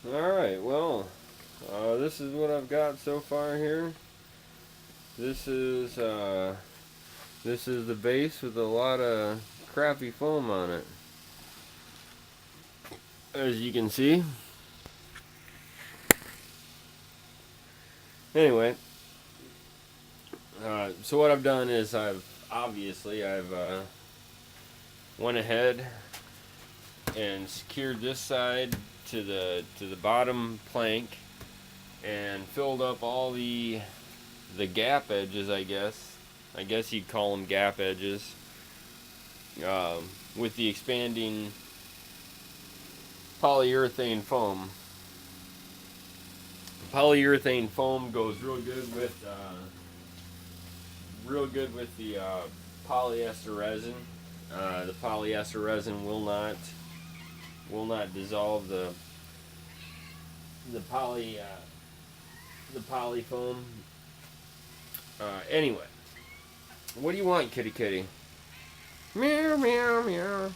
Alright, well, this is what I've got so far here. This is, this is the base with a lot of crappy foam on it. As you can see. Anyway, so what I've done is I've went ahead and secured this side to the bottom plank and filled up all the gap edges, I guess you'd call them gap edges, with the expanding polyurethane foam. Polyurethane foam goes real good with the polyester resin. The polyester resin will not dissolve the poly foam. Anyway, what do you want, kitty kitty? Meow meow meow.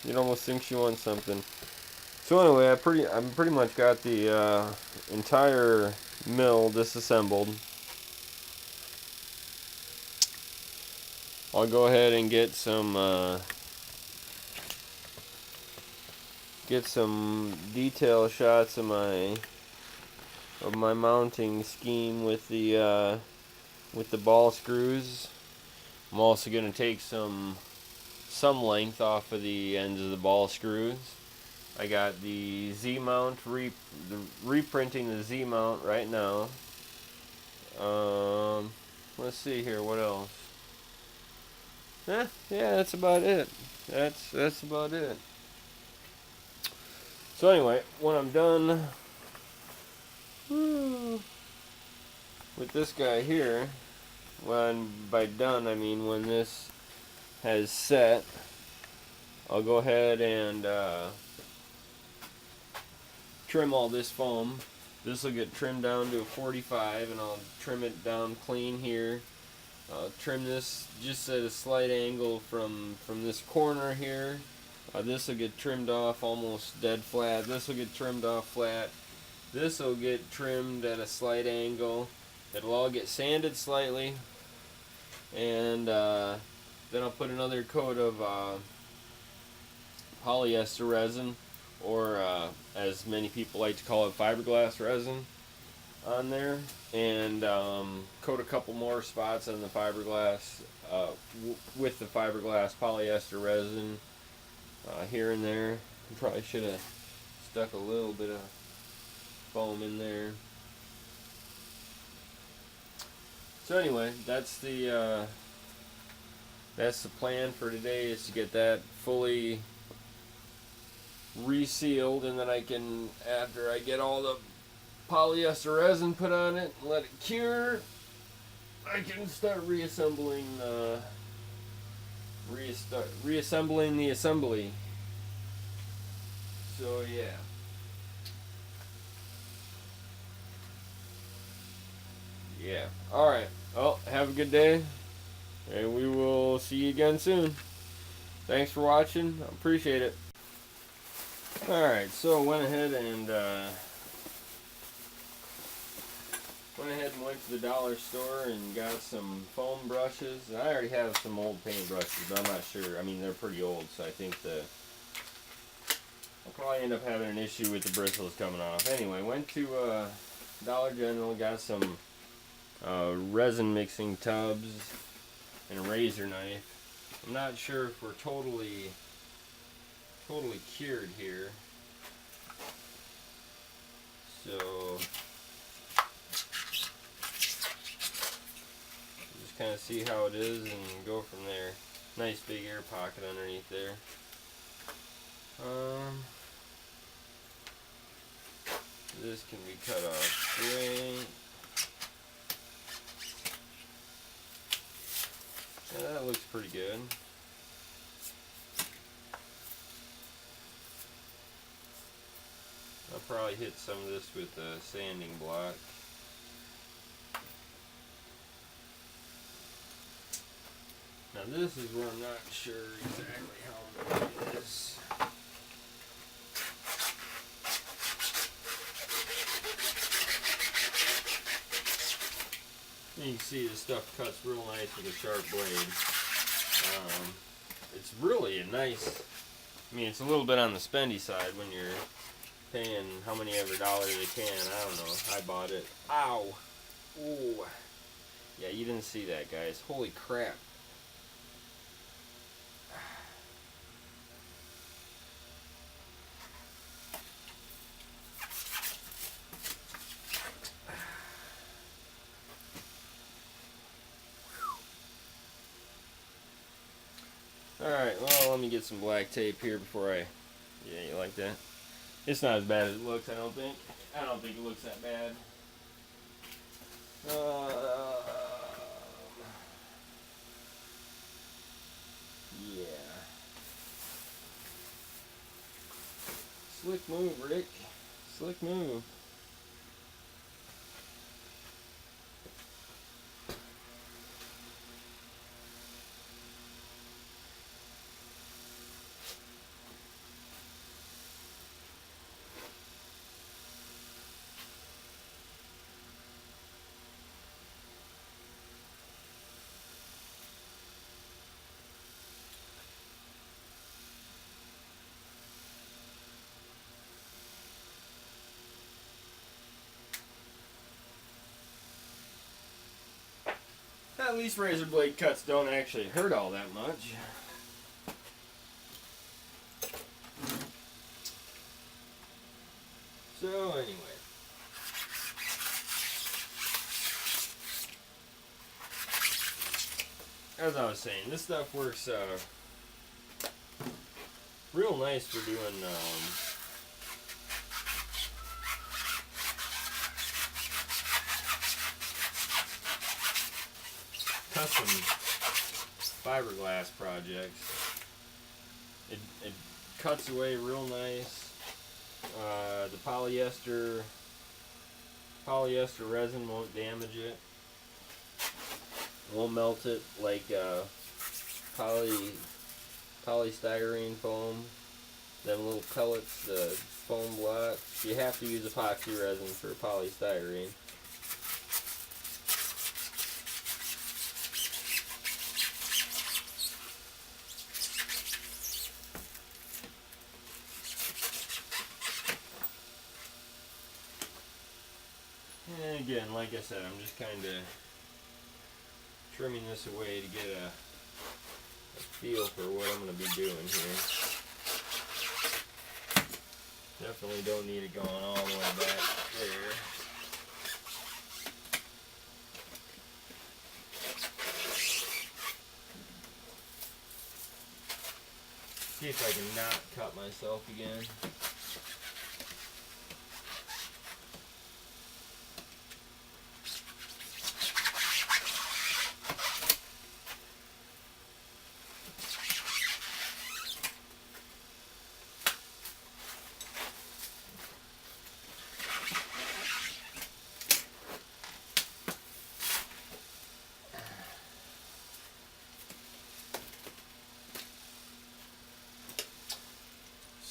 You'd almost think she wants something. So anyway, I'm pretty much got the entire mill disassembled. I'll go ahead and get some detail shots of my mounting scheme with the ball screws. I'm also gonna take some length off of the ends of the ball screws. I got the Z-mount, reprinting the Z-mount right now. Let's see here, what else? Yeah, that's about it. That's about it. So anyway, when I'm done with this guy here, when by done I mean when this has set, I'll go ahead and trim all this foam. This will get trimmed down to a 45, and I'll trim it down clean here. I'll trim this just at a slight angle from this corner here. This will get trimmed off almost dead flat. This will get trimmed off flat. This will get trimmed at a slight angle. It'll all get sanded slightly, and then I'll put another coat of polyester resin, or as many people like to call it, fiberglass resin, on there, and coat a couple more spots on the fiberglass with the fiberglass polyester resin here and there. Probably should have stuck a little bit of foam in there. So anyway, that's the plan for today, is to get that fully resealed, and then I can, after I get all the polyester resin put on it and let it cure, I can start reassembling the assembly. So yeah. Alright, well, have a good day, and we will see you again soon. Thanks for watching. I appreciate it. Alright, so I went ahead and went to the dollar store and got some foam brushes. I already have some old paint brushes, but I'm not sure. I mean, they're pretty old, so I think I'll probably end up having an issue with the bristles coming off. Anyway, went to Dollar General, got some resin mixing tubs and a razor knife. I'm not sure if we're totally cured here, so just kind of see how it is and go from there. Nice big air pocket underneath there. This can be cut off straight. Yeah, that looks pretty good. probably hit some of this with a sanding block. Now this is where I'm not sure exactly how much it is. You can see the stuff cuts real nice with a sharp blade. It's really a nice, I mean, it's a little bit on the spendy side when you're paying how many ever dollars a can. I don't know. I bought it. Ow! Ooh. Yeah, you didn't see that, guys. Holy crap. Alright, well, let me get some black tape here before I... Yeah, you like that? It's not as bad as it looks, I don't think. I don't think it looks that bad. Yeah. Slick move, Rick. Slick move. At least razor blade cuts don't actually hurt all that much. So anyway. As I was saying, this stuff works real nice for doing custom fiberglass projects. It cuts away real nice. The polyester resin won't damage it. Won't melt it like polystyrene foam. Them little pellets, the foam blocks. You have to use epoxy resin for polystyrene. And again, like I said, I'm just kind of trimming this away to get a feel for what I'm going to be doing here. Definitely don't need it going all the way back there. See if I can not cut myself again.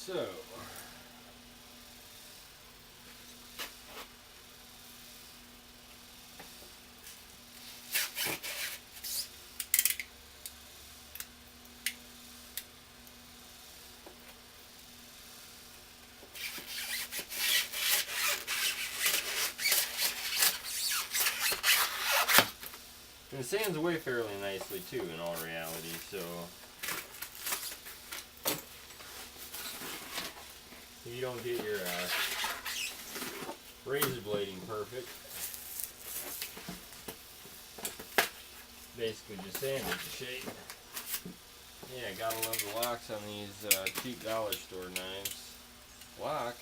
So, and it sands away fairly nicely too, in all reality, so you don't get your razor blading perfect. Basically just sand it to shape. Yeah, gotta love the locks on these cheap dollar store knives. Lock.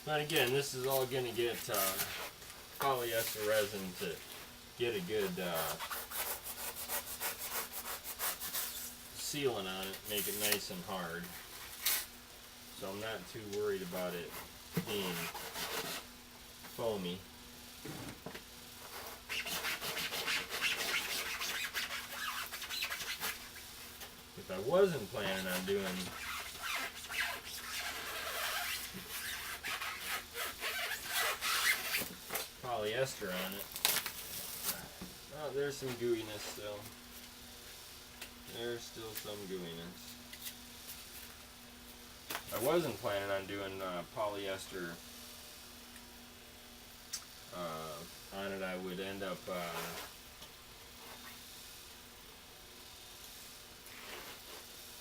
But again, this is all going to get polyester resin to get a good sealant on it, make it nice and hard. So I'm not too worried about it being foamy. If I wasn't planning on doing polyester on it, oh, there's some gooiness still. There's still some gooiness. I wasn't planning on doing polyester on it. I would end up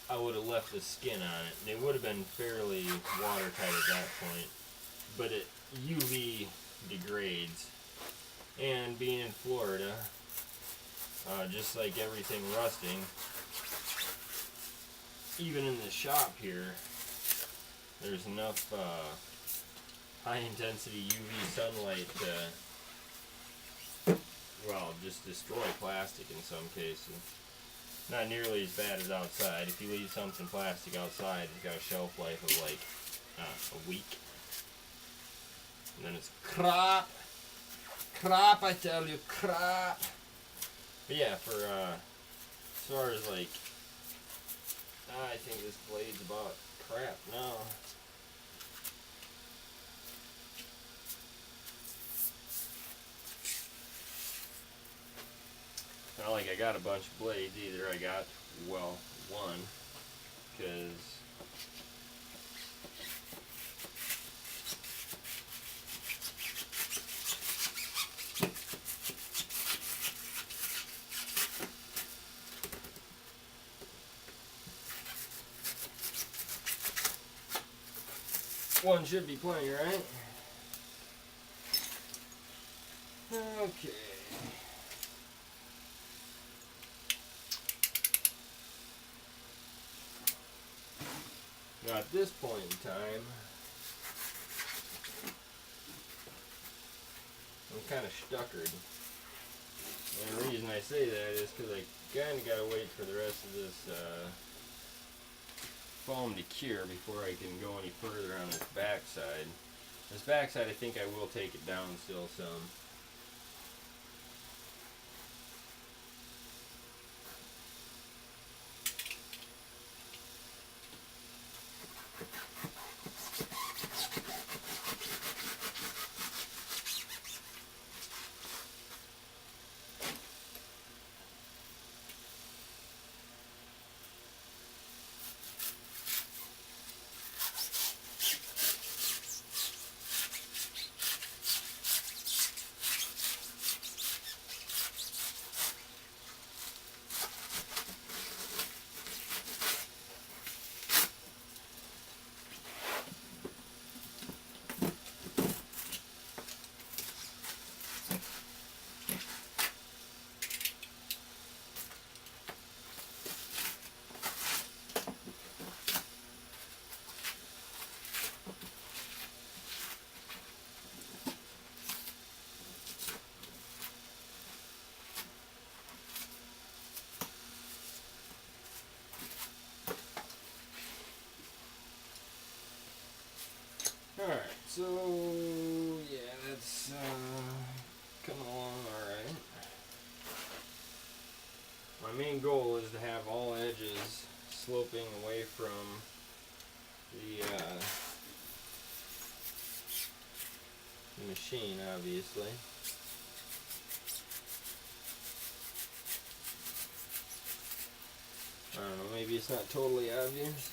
I would have left the skin on it, and it would have been fairly watertight at that point, but it UV degrades, and being in Florida, just like everything rusting, even in the shop here, there's enough high intensity UV sunlight to, well, just destroy plastic in some cases. Not nearly as bad as outside. If you leave something plastic outside, it's got a shelf life of like a week. And then it's crap. Crap, I tell you, crap. But yeah, for as far as like, I think this blade's about crap now. Not like I got a bunch of blades either. I got, well, one, because one should be plenty, right? Okay. Now at this point in time, I'm kind of stuckered. And the reason I say that is because I kind of got to wait for the rest of this foam to cure before I can go any further on this backside. This backside, I think I will take it down still some. Alright, so yeah, that's coming along alright. My main goal is to have all edges sloping away from the machine, obviously. I don't know, maybe it's not totally obvious.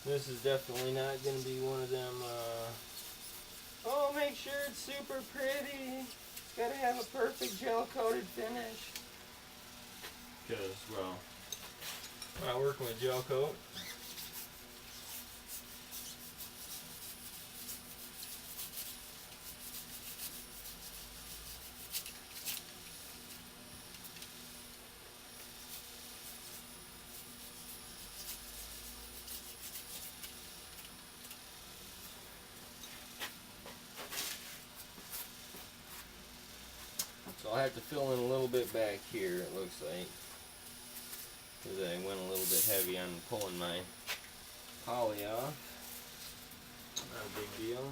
This is definitely not going to be one of them, oh, make sure it's super pretty. It's got to have a perfect gel-coated finish. Because, well, when I work with gel coat, I'll have to fill in a little bit back here, it looks like, because I went a little bit heavy on pulling my poly off. Not a big deal.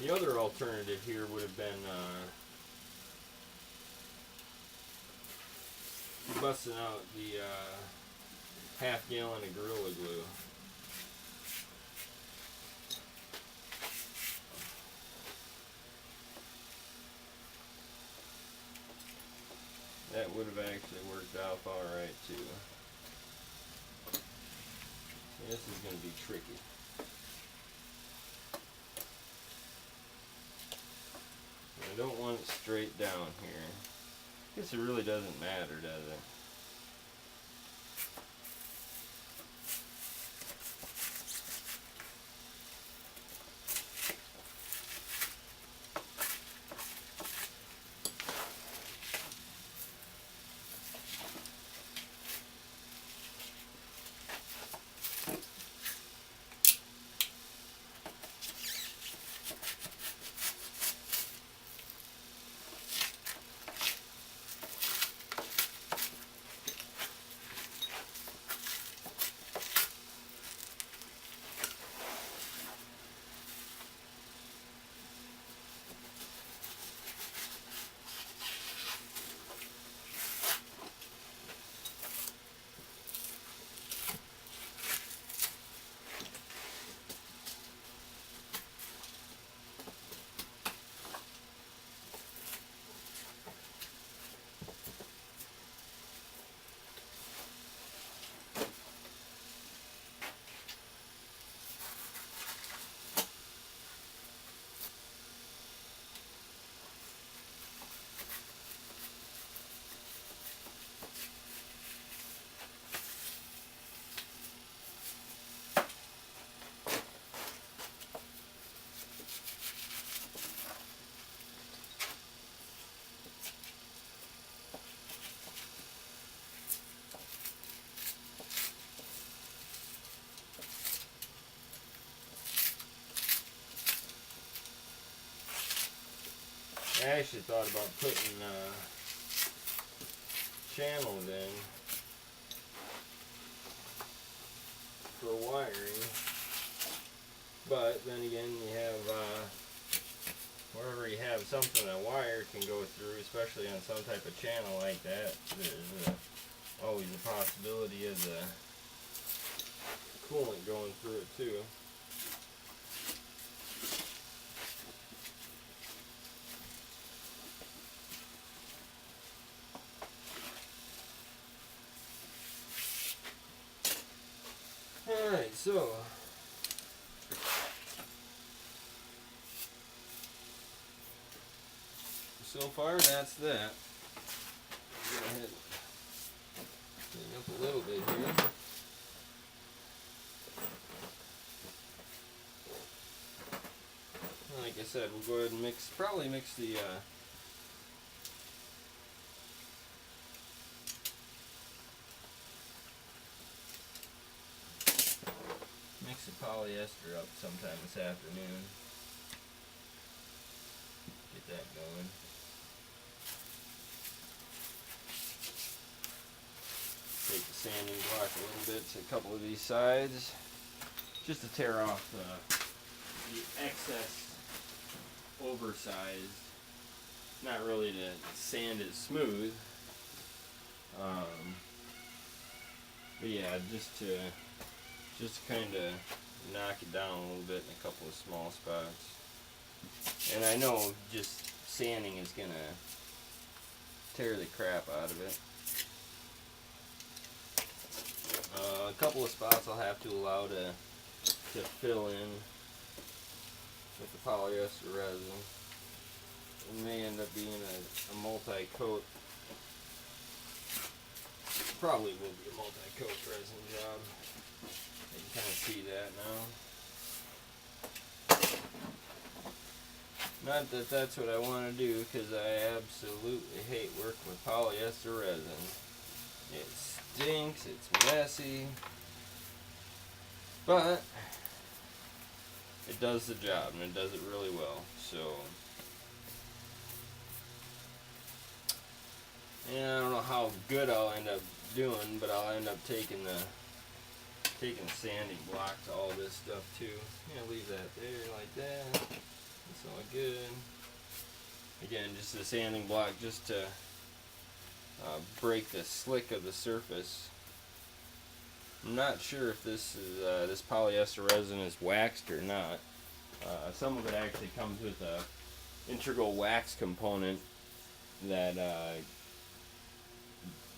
The other alternative here would have been busting out the half-gallon of Gorilla Glue. That would have actually worked out alright too. This is going to be tricky. I don't want it straight down here. I guess it really doesn't matter, does it? I actually thought about putting channels in for wiring, but then again you have wherever you have something a wire can go through, especially on some type of channel like that, there's always a possibility of the coolant going through it too. Alright, so far that's that. Go ahead and clean up a little bit here. Like I said, we'll go ahead and probably mix the polyester up sometime this afternoon. Get that going. Take the sanding block a little bit to a couple of these sides, just to tear off the excess oversized. Not really to sand it smooth, but yeah, just to kind of knock it down a little bit in a couple of small spots. And I know just sanding is gonna tear the crap out of it. A couple of spots I'll have to allow to fill in with the polyester resin. It may end up being a multi-coat probably will be a multi-coat resin job. You can kind of see that now. Not that that's what I want to do, because I absolutely hate working with polyester resin. It stinks, it's messy, but it does the job, and it does it really well. So, and I don't know how good I'll end up doing, but I'll end up taking the sanding block to all this stuff too. Leave that there like that. It's all good. Again, just the sanding block just to break the slick of the surface. I'm not sure if this is this polyester resin is waxed or not. Some of it actually comes with a integral wax component that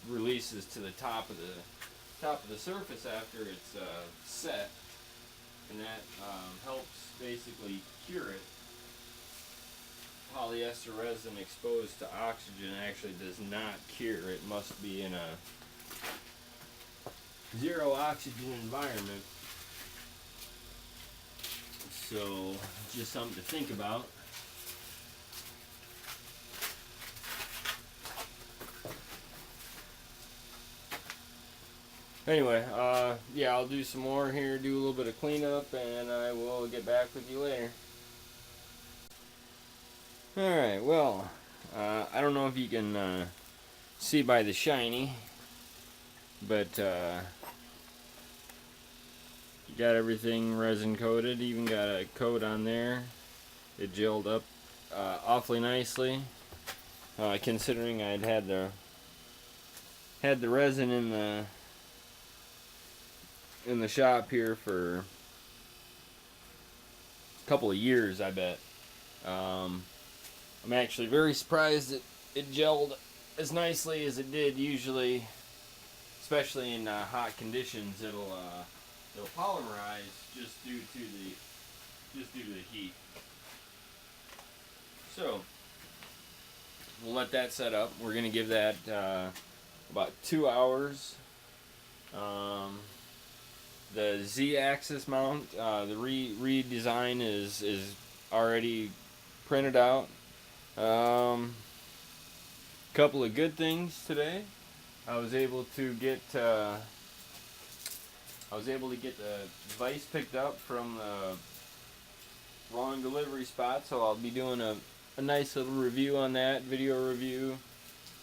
releases to the top of the surface after it's set, and that helps basically cure it. Polyester resin exposed to oxygen actually does not cure. It must be in a zero oxygen environment. So just something to think about. Anyway, yeah, I'll do some more here, do a little bit of cleanup, and I will get back with you later. Alright, well, I don't know if you can see by the shiny, but you got everything resin coated, even got a coat on there. It gelled up awfully nicely, considering I'd had the resin in the shop here for a couple of years, I bet. I'm actually very surprised that it gelled as nicely as it did. Usually, especially in hot conditions, it'll polymerize just due to the heat. So we'll let that set up. We're gonna give that about 2 hours. The Z-axis mount, the redesign is already printed out. Couple of good things today. I was able to get the vise picked up from the wrong delivery spot, so I'll be doing a nice little review on that, video review.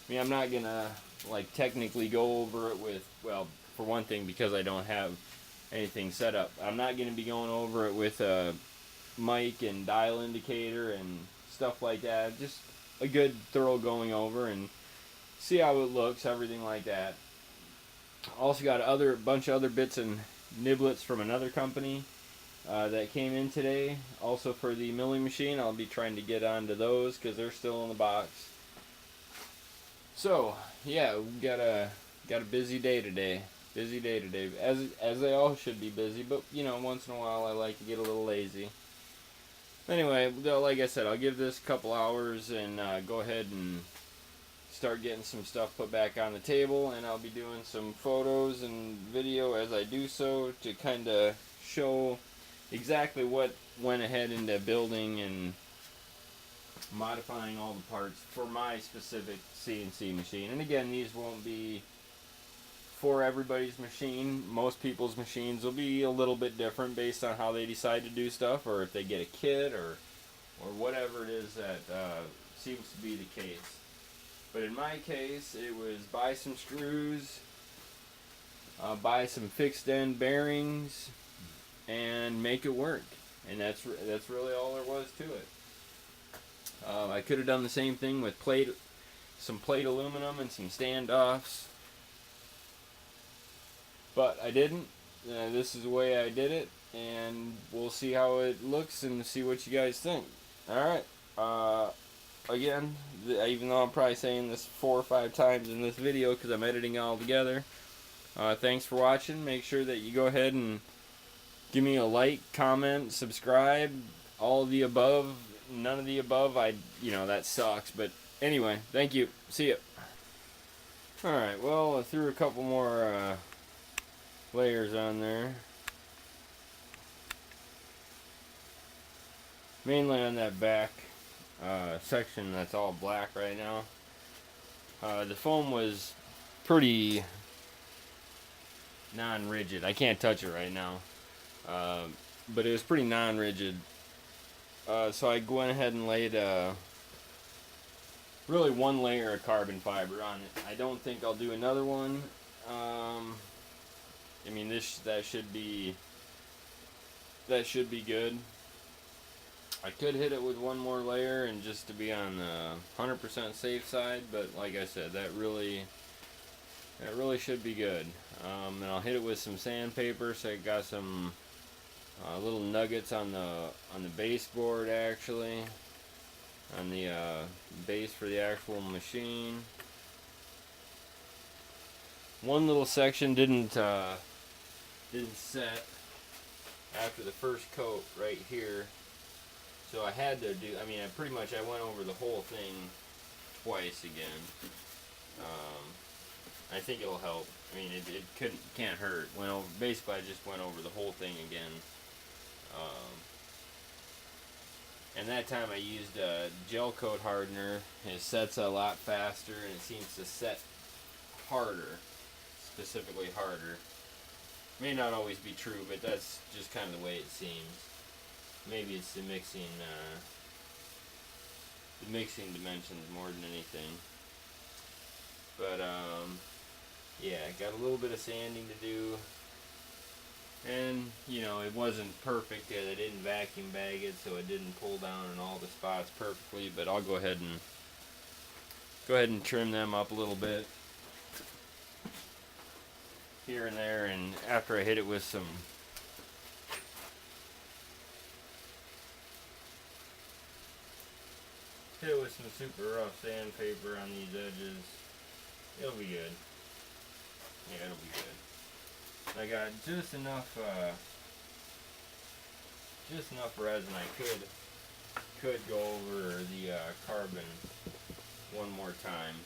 I mean, I'm not gonna like technically go over it with, well, for one thing, because I don't have anything set up. I'm not gonna be going over it with a mic and dial indicator and stuff like that. Just a good thorough going over and see how it looks, everything like that. Also got a bunch of other bits and niblets from another company that came in today, also for the milling machine. I'll be trying to get onto those because they're still in the box. So yeah, we got a busy day today. Busy day today, as they all should be busy, but once in a while I like to get a little lazy. Anyway, like I said, I'll give this a couple hours and go ahead and start getting some stuff put back on the table, and I'll be doing some photos and video as I do so to kind of show exactly what went ahead into building and modifying all the parts for my specific CNC machine. And again, these won't be for everybody's machine. Most people's machines will be a little bit different based on how they decide to do stuff, or if they get a kit, or whatever it is that seems to be the case. But in my case, it was buy some screws, buy some fixed end bearings, and make it work. And that's really all there was to it. I could have done the same thing with some plate aluminum and some standoffs, but I didn't. This is the way I did it, and we'll see how it looks and see what you guys think. Alright, again, even though I'm probably saying this 4 or 5 times in this video because I'm editing it all together, thanks for watching. Make sure that you go ahead and give me a like, comment, subscribe, all of the above. None of the above, that sucks, but anyway, thank you. See ya. Alright, well, I threw a couple more layers on there. Mainly on that back section that's all black right now. The foam was pretty non-rigid. I can't touch it right now. But it was pretty non-rigid. So I went ahead and laid really one layer of carbon fiber on it. I don't think I'll do another one. I mean, that should be good. I could hit it with one more layer and just to be on the 100% safe side, but like I said, that really should be good. And I'll hit it with some sandpaper, so I got some little nuggets on the baseboard, actually, on the base for the actual machine. One little section didn't set after the first coat right here, so I had to do. I mean, I went over the whole thing twice again. I think it'll help. I mean, it can't hurt. Basically, I just went over the whole thing again. And that time I used a gel coat hardener. It sets a lot faster, and it seems to set harder, specifically harder. May not always be true, but that's just kind of the way it seems. Maybe it's the mixing dimensions more than anything. But yeah, got a little bit of sanding to do. And, you know, it wasn't perfect. I didn't vacuum bag it, so it didn't pull down in all the spots perfectly. But I'll go ahead and trim them up a little bit here and there. And after I hit it with some super rough sandpaper on these edges, it'll be good. Yeah, it'll be good. I got just enough resin I could go over the carbon one more time.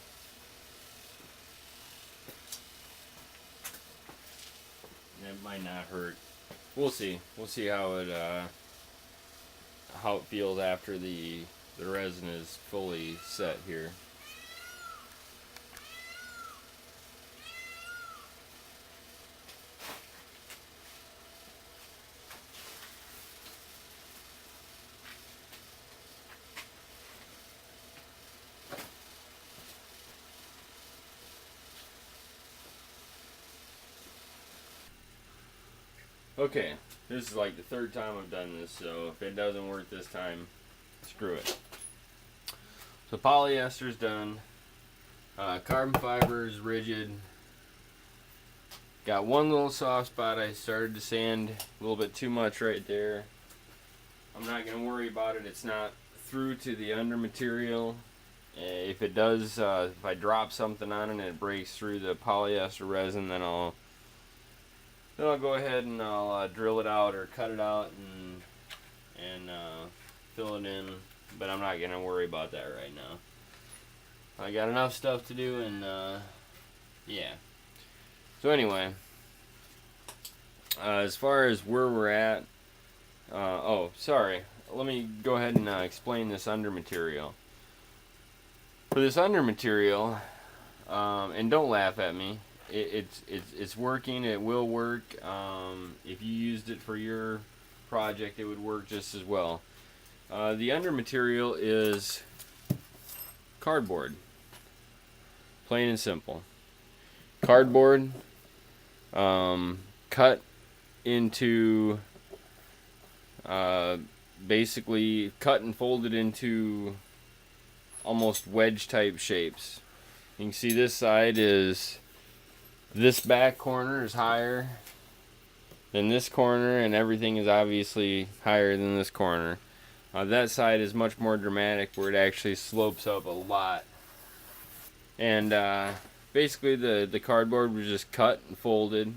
And it might not hurt. We'll see. We'll see how it feels after the resin is fully set here. Okay, this is like the third time I've done this, so if it doesn't work this time, screw it. So polyester's done. Carbon fiber is rigid. Got one little soft spot. I started to sand a little bit too much right there. I'm not going to worry about it. It's not through to the under material. If it does, if I drop something on it and it breaks through the polyester resin, then I'll go ahead and I'll drill it out or cut it out and fill it in. But I'm not gonna worry about that right now. I got enough stuff to do, and yeah. So anyway, as far as where we're at, oh sorry, let me go ahead and explain this under material. For this under material, and don't laugh at me. It's working. It will work. If you used it for your project, it would work just as well. The under material is cardboard. Plain and simple. Cardboard cut into basically cut and folded into almost wedge type shapes. You can see this side is, this back corner is higher than this corner, and everything is obviously higher than this corner. That side is much more dramatic, where it actually slopes up a lot. And basically the cardboard was just cut and folded,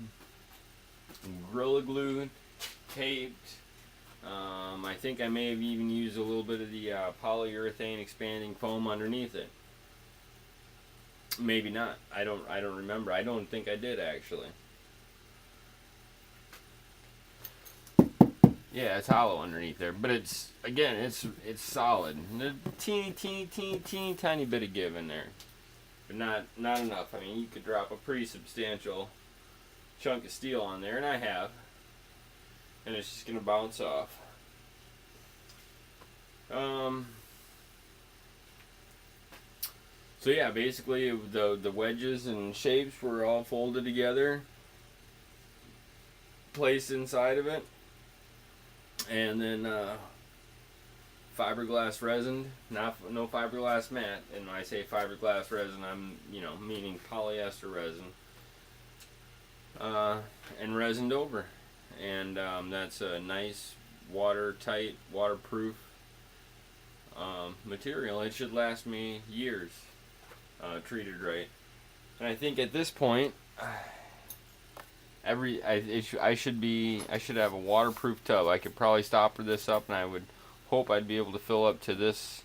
Gorilla glued, taped. I think I may have even used a little bit of the polyurethane expanding foam underneath it. Maybe not. I don't remember. I don't think I did actually. Yeah, it's hollow underneath there, but it's again, it's solid. There's a teeny tiny bit of give in there, but not enough. I mean, you could drop a pretty substantial chunk of steel on there, and I have, and it's just gonna bounce off. So yeah, basically the wedges and shapes were all folded together, placed inside of it, and then fiberglass resin, no fiberglass mat. And when I say fiberglass resin, I'm meaning polyester resin, and resined over, and that's a nice watertight, waterproof material. It should last me years, treated right. And I think at this point, I should have a waterproof tub. I could probably stopper this up, and I would hope I'd be able to fill up to this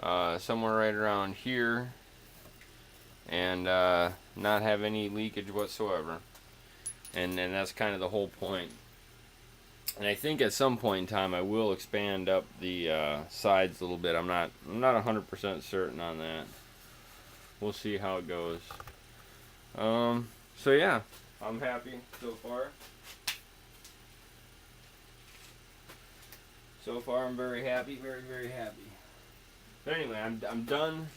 somewhere right around here, and not have any leakage whatsoever. And that's kind of the whole point. And I think at some point in time I will expand up the sides a little bit. I'm not 100% certain on that. We'll see how it goes. So yeah, I'm happy so far. So far I'm very happy, very happy. But anyway, I'm done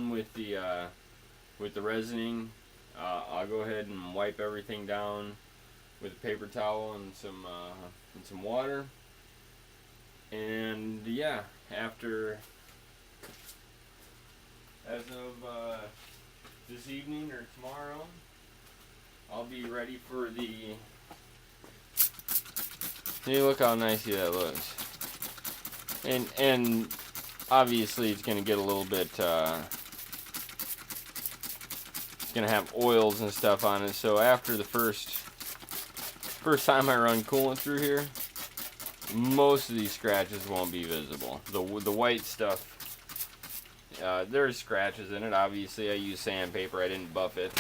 with the resining. I'll go ahead and wipe everything down with a paper towel and some water. And yeah, as of this evening or tomorrow, I'll be ready for the. Hey, look how nicely that looks. And obviously it's gonna get a little bit. It's gonna have oils and stuff on it. So after the first time I run coolant through here, most of these scratches won't be visible. The white stuff. There's scratches in it. Obviously, I use sandpaper. I didn't buff it.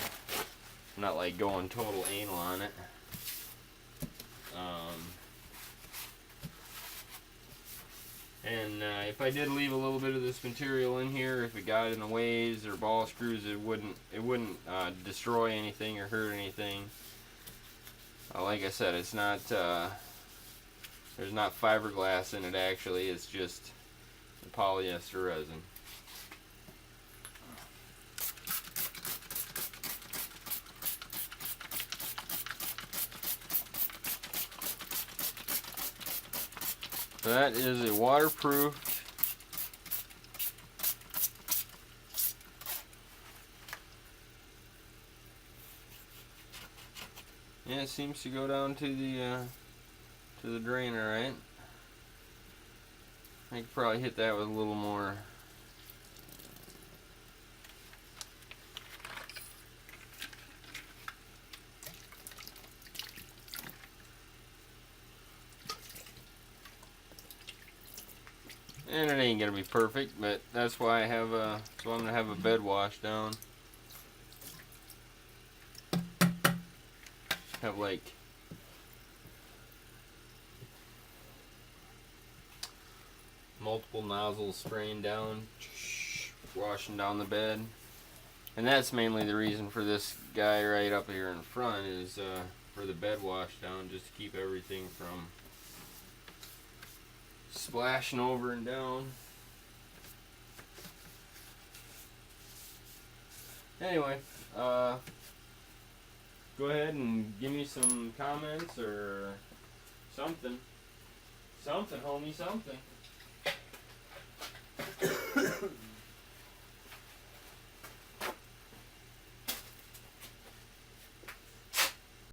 I'm not like going total anal on it. And if I did leave a little bit of this material in here, if it got in the waves or ball screws, it wouldn't destroy anything or hurt anything. Like I said, it's not. There's not fiberglass in it actually. It's just the polyester resin. So that is a waterproof yeah, it seems to go down to the drainer, right? I could probably hit that with a little more. And it ain't gonna be perfect, but that's why I'm gonna have a bed wash down. Have like multiple nozzles spraying down, washing down the bed. And that's mainly the reason for this guy right up here in front, is for the bed wash down, just to keep everything from splashing over and down. Anyway, go ahead and give me some comments or something. Something, homie, something.